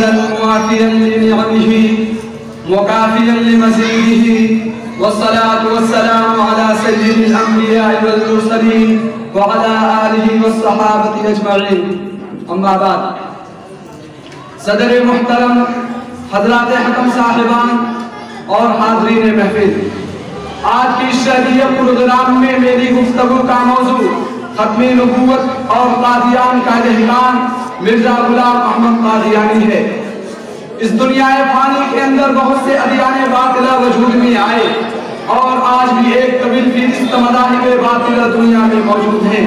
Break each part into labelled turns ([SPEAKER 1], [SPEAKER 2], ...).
[SPEAKER 1] حمدا موافيا لنعمه مكافيا لمزيده والصلاة والسلام على سيد الأنبياء والمرسلين وعلى آله والصحابة أجمعين أما بعد صدر محترم حضرات حکم صاحبان اور حاضرین محفل، آج کی شہریہ پروگرام میں میری گفتگو کا موضوع ختم نبوت اور قادیان کا دہقان مرزا غلام احمد قادیانی ہے۔ اس دنیا فانی کے اندر بہت سے ادیان باطلہ وجود میں آئے اور آج بھی ایک طویل فہرست مذاہب باطلہ دنیا میں موجود ہیں۔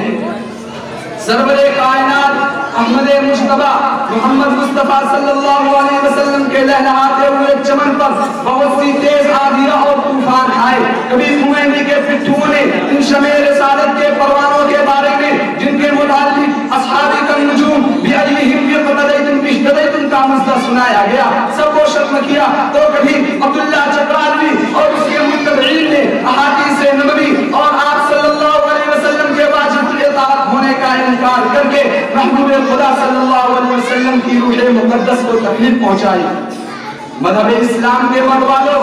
[SPEAKER 1] سرور کائنات احمد مجتبیٰ محمد مصطفیٰ صلی اللہ علیہ وسلم کے لہلہاتے ہوئے چمن پر بہت سی تیز آندھیاں اور طوفان آئے۔ کبھی کنویں کے پٹھوں نے ان شمع رسالت کے پروانوں کے بارے میں جن کے متعلق اصحاب النجوم بأیہم یقتدیتم اشتدیتم کا مسئلہ سنایا گیا، سب کو شتم کیا، تو کبھی عبداللہ چکرالوی اور اس کے متبعین نے احادیث نبوی اور آپ صلی اللہ علیہ وسلم کے واجب اطاعت ہونے کا انکار کر کے محبوب خدا صلی اللہ علیہ وسلم کی روح مقدس کو تکلیف پہنچائی۔ مذہب اسلام کے مروالوں،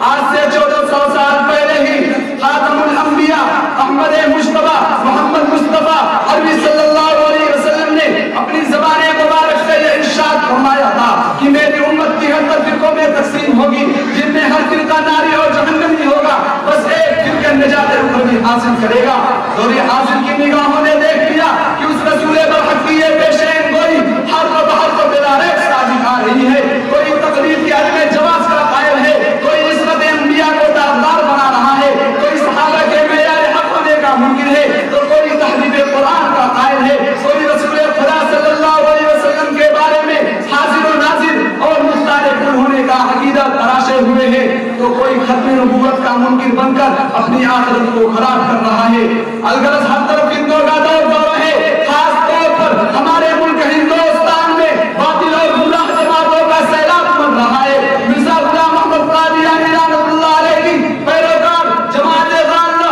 [SPEAKER 1] آج سے 1400 سال پہلے ہی خاتم الانبیاء احمد مجتبیٰ محمد مصطفیٰ عربی صلی اللہ علیہ وسلم نے اپنی زبان مبارک سے یہ ارشاد فرمایا تھا کہ میری امت 73 فرقوں میں تقسیم ہوگی، جن میں ہر فرقہ ناری اور جہنمی ہوگا، بس ایک فرقہ نجات رکھنی حاصل کرے گا۔ دور حاضر کی نگاہوں نے دیکھ لیا کہ اس رسول برحق کی یہ پیشین گوئی ہر کو بہر کو بلا ریب صادق آ رہی ہے۔ کوئی تقریب کے عدم جواز کا قائل ہے، کوئی نسبت انبیاء کو داغدار بنا رہا ہے، کوئی صحابہ کے معیار حق ہونے کا منکر ہے، تو کوئی تحریف قرآن کا قائل ہے، کوئی رسول خدا صلی اللہ علیہ وسلم کے بارے میں حاضر و ناظر اور مختار کل ہونے کا عقیدہ تراشے ہوئے ہے، تو کوئی ختم نبوت کا منکر بن کر اپنی آخرت کو خراب کر رہا ہے۔ الغرض ہر طرف فتنوں کا دور ہے، خاص طور پر ہمارے ملک ہندوستان میں باطل اور گمراہ جماعتوں کا سیلاب بن رہا ہے۔ مرزا غلام احمد قادیانی رحمۃ اللہ علیہ کی پیروکار جماعت غالہ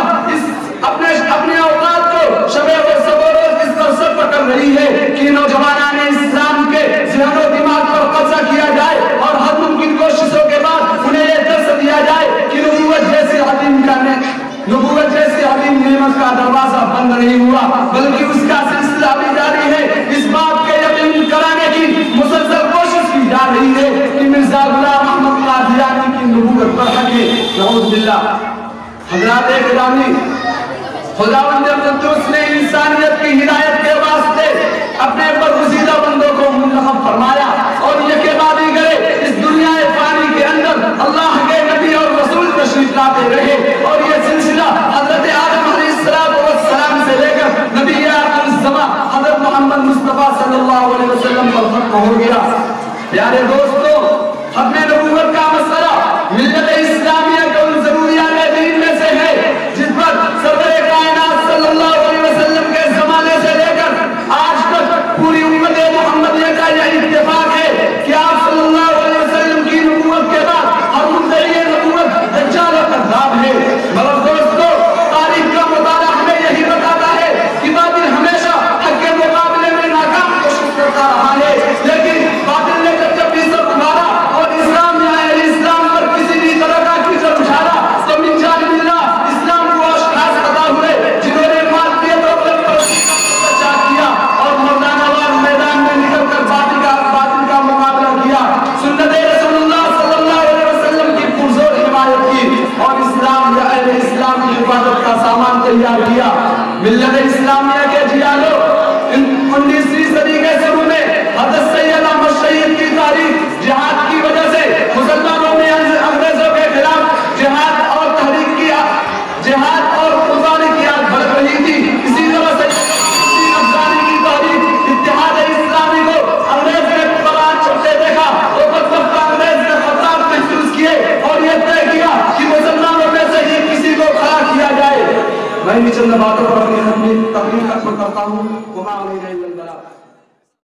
[SPEAKER 1] اپنے اوقات کو شب و صبح روز اس طرح سے پکڑ رہی ہے کہ نوجوانان اسلام کے ذہن و دماغ پر قبضہ کیا جائے اور ہر ممکن کوششوں کے بعد انہیں یہ درس دیا جائے کہ نبوت جیسی عظیم نعمت کا دروازہ بند نہیں ہوا، بلکہ اس کا سلسلہ بھی جاری ہے۔ اس بات کے یقین کرانے کی مسلسل کوشش کی جا رہی ہے کہ مرزا غلام احمد قادیانی کی نبوت پر حق ہے۔ نعوذ باللہ۔ حضرات گرامی، خداوند قدوس نے انسانیت کی ہدایت کے واسطے اپنے برگزیدہ بندوں کو منتخب فرمایا اور یہ کہ بابی گئے اس دنیا فانی کے اندر اللہ کے نبی اور رسول تشریف لاتے رہے، اور یہ سلسلہ حضرت آدم علیہ السلام سے لے کر نبی آخر الزمان حضرت محمد مصطفیٰ صلی اللہ علیہ وسلم پر ختم ہو گیا۔ پیارے دوستو، ختم نبوت کا مسئلہ ملت اسلامیہ کے ان ضروریات دین میں سے ہے جس پر سرور کائنات صلی اللہ علیہ وسلم کے زمانے سے لے کر آج تک پوری امت محمدیہ کا یہ اتفاق ہے کہ آپ صلی اللہ علیہ وسلم کی نبوت کے بعد ہر مدعی نبوت دجال و کذاب ہے۔ مگر دوستو، تاریخ کا مطالعہ ہمیں یہی بتاتا ہے کہ باطل ہمیشہ حق کے مقابلے میں ناکام کوشش کرتا رہا ہے، لیکن باطل نے جب بھی سب ابھارا اور اسلام یا اہل اسلام پر کسی بھی طرح کا کیچڑ اچھالا تو من جانب اللہ اسلام کو اشخاص عطا ہوئے جنہوں نے مادیت اور بت پرستی کا پرچار کیا اور مردانہ وار میدان میں نکل کر باطل کا مقابلہ کیا، سنت رسول اللہ صلی اللہ علیہ وسلم کی پرزور حمایت کی اور اسلام یا اہل اسلام کی حفاظت کا سامان تیار کیا۔ ملت اسلامیہ کے جیالو، 19ویں صدی کے شروع میں حضرت سید احمد شہید کی تاریخ جہاد کی وجہ سے مسلمانوں میں انگریزوں کے خلاف جہاد اور تحریک کیا، جہاد اور قربانی کی آگ بھڑک رہی تھی۔ اسی طرح سے افغانی کی تحریک اتحاد اسلامی کو انگریز نے قرآن چھپتے دیکھا تو بدبخت انگریز نے خطاب محسوس کیے اور یہ طے کیا کہ مسلمانوں میں سے ہی کسی کو کھڑا کیا جائے۔ میں بھی چند باتوں پر اپنی تقریر ختم کرتا ہوں۔